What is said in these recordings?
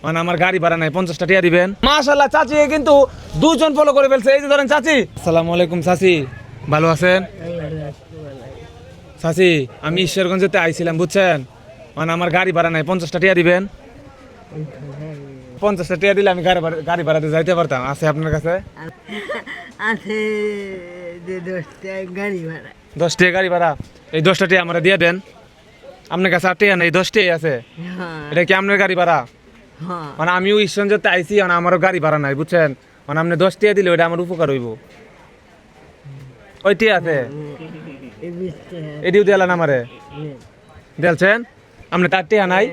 মানে আমার গাড়ি ভাড়া নাই 50টা টাকা দিবেন। মাশাআল্লাহ চাচি কিন্তু দুজন ফলো করে ফেলছে। এই যে ধরেন চাচি। আসসালামু আলাইকুম চাচি, ভালো আছেন? চাচি আমি ঈশ্বরগঞ্জেতে আইছিলাম বুঝছেন, মানে আমার গাড়ি ভাড়া নাই 50টা টাকা দিবেন। 50টা টাকা দিলে আমি গাড়ি ভাড়াতে যাইতে পারতাম। আছে আপনার কাছে? আছে 10টা গাড়ি ভাড়া। 10 টাকা গাড়ি ভাড়া, এই 10টা টাকা আমরা দিয়ে দেন। আপনার কাছে 8 টাকা নেই, 10 টাকাই আছে। এটা কি আপনার গাড়ি ভাড়া? মানে আমিও ঈশ্বরগঞ্জেতে আইছি, মানে আমারও গাড়ি ভাড়া নাই বুঝছেন, মানে আপনি 10 টাকা দিলে ওইটা আমার উপকার হইব। ওইটি আছে এটিও দিলেন আমারে দিলছেন আপনি? তার টাকা নাই?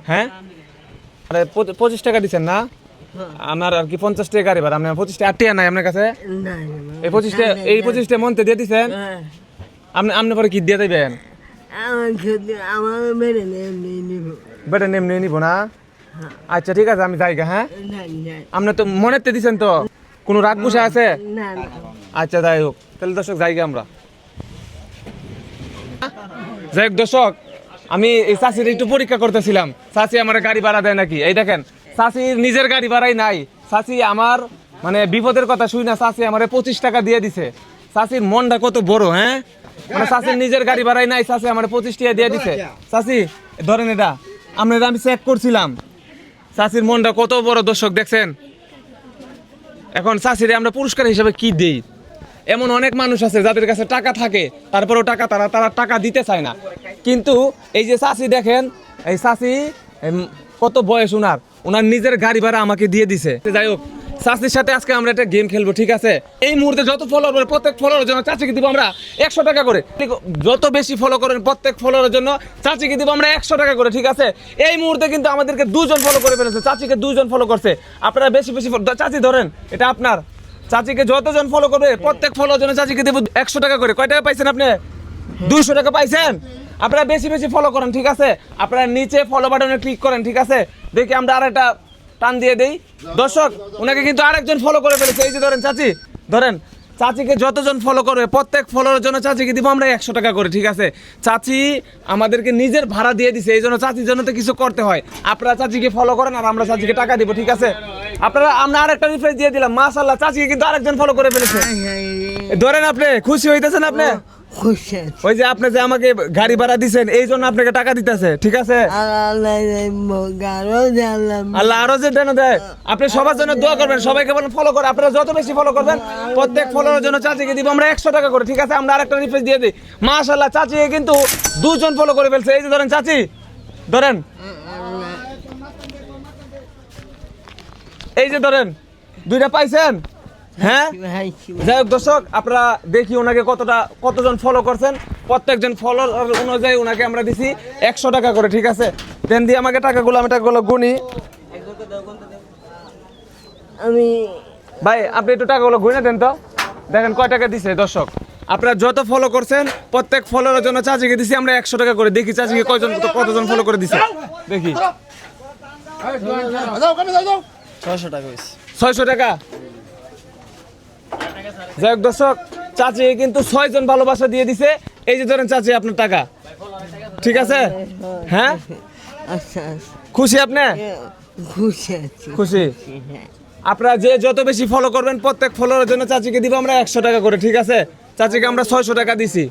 হ্যাঁ আরে 25 টাকা দিচ্ছেন না আমার, আর কি 50 টাকা গাড়ি ভাড়া। আপনি 25 টাকা 8 টাকা নাই আপনার কাছে? এই 25 টাকা মনতে দিয়ে দিচ্ছেন আপনি পরে কি দিয়ে দেবেন? বেটা নেমনি নিব না? আচ্ছা ঠিক আছে আমি যাইগা। হ্যাঁ আপনি তো মনেতে দিচ্ছেন তো, কোনো রাগ বসে আছে? আচ্ছা যাই হোক, তাহলে দর্শক যাইগা আমরা। যাই হোক দর্শক, আমি এই চাষির একটু পরীক্ষা করতেছিলাম, চাষি আমার গাড়ি ভাড়া দেয় নাকি। এই দেখেন চাষির নিজের গাড়ি ভাড়াই নাই। চাষি আমার মানে বিপদের কথা শুই না, চাষি আমার 25 টাকা দিয়ে দিছে। চাষির মনটা কত বড়। হ্যাঁ মানে চাষির নিজের গাড়ি ভাড়াই নাই, চাষি আমার 25 টাকা দিয়ে দিছে। চাষি ধরেন এটা আপনারা, আমি চেক করছিলাম চাষির মনটা কত বড়। দর্শক দেখছেন, এখন চাষিরে আমরা পুরস্কার হিসেবে কি দেই? এমন অনেক মানুষ আছে যাদের কাছে টাকা থাকে, তারপরেও তারা টাকা দিতে চায় না। কিন্তু এই যে চাষি দেখেন, এই চাষি কত বয়স ওনার নিজের গাড়ি ভাড়া আমাকে দিয়ে দিছে। যাই হোক চাষির সাথে আজকে আমরা একটা গেম খেলবো, ঠিক আছে? এই মুহূর্তে যত ফলোয়ার, প্রত্যেক ফলোয়ারের জন্য চাচিকে দিব আমরা 100 টাকা করে। যত বেশি ফলো করেন প্রত্যেক ফলোয়ারের জন্য চাচিকে দিব আমরা 100 টাকা করে, ঠিক আছে? এই মুহূর্তে কিন্তু আমাদেরকে 2 জন ফলো করে ফেলেছে, চাচিকে 2 জন ফলো করছে। আপনারা বেশি চাচি ধরেন এটা আপনার। চাচিকে যতজন ফলো করবে প্রত্যেক ফলোর জন্য চাচিকে দেব 100 টাকা করে। কয় টাকা পাইছেন আপনি? 200 টাকা পাইছেন। আপনারা বেশি ফলো করেন, ঠিক আছে? আপনারা নিচে ফলো বাটনে ক্লিক করেন, ঠিক আছে? দেখি আমরা আরেকটা টান দিয়ে দেই। দর্শক ওনাকে কিন্তু আরেকজন ফলো করে ফেলেছে। এই যে ধরেন চাচি, ধরেন চাচিকে যতজন ফলো করবে প্রত্যেক ফলোর জন্য চাচিকে দিব আমরা 100 টাকা করে, ঠিক আছে? চাচি আমাদেরকে নিজের ভাড়া দিয়ে দিছে, এই জন্য চাচির জন্য তো কিছু করতে হয়। আপনারা চাচিকে ফলো করেন আর আমরা চাচিকে টাকা দিব, ঠিক আছে? আমরা আরেকটা রিফ্রেশ দিয়ে দিলাম। মাশাআল্লাহ চাচিকে কিন্তু আরেকজন ফলো করে ফেলেছে। ধরেন আপনি খুশি হইতেছেন? আপনি ওই যে আপনি যে আমাকে গাড়ি ভাড়া দিচ্ছেন এই জন্য আপনাকে টাকা দিতেছে, ঠিক আছে? আল্লাহ আরো যে দেন দেয়। আপনি সবার জন্য দোয়া করবেন, সবাইকে বলেন ফলো করে। আপনারা যত বেশি ফলো করবেন প্রত্যেক ফলোর জন্য চাচিকে দিব আমরা 100 টাকা করে, ঠিক আছে? আমরা আরেকটা রিফ্রেশ দিয়ে দিই। মাশাআল্লাহ চাচিকে কিন্তু 2 জন ফলো করে ফেলছে। এই যে ধরেন চাচি, ধরেন এই যে ধরেন 2টা পাইছেন। হ্যাঁ যাই হোক দর্শক, আপনারা দেখি ওনাকে কতজন ফলো করছেন। প্রত্যেকজন ফলো অনুযায়ী ওনাকে আমরা দিছি 100 টাকা করে, ঠিক আছে? দেন দিয়ে আমাকে টাকাগুলো গুনি। আমি ভাই আপনি একটু টাকাগুলো গুনে দেন তো, দেখেন কয় টাকা দিছে। দর্শক আপনারা যত ফলো করছেন প্রত্যেক ফলোর জন্য চাচিকে দিছি আমরা 100 টাকা করে। দেখি চাচিকে কতজন ফলো করে দিছে, দেখি। 600 টাকা হয়েছে। 600 টাকা। যাই হোক দর্শক, চাচি কিন্তু 6 জন ভালোবাসা দিয়ে দিছে। এই যে ধরেন চাচি আপনার টাকা, ঠিক আছে? হ্যাঁ খুশি আপনি? খুশি। আপনারা যে যত বেশি ফলো করবেন প্রত্যেক ফলোর জন্য চাচিকে দিব আমরা 100 টাকা করে, ঠিক আছে? চাচিকে আমরা 600 টাকা দিছি।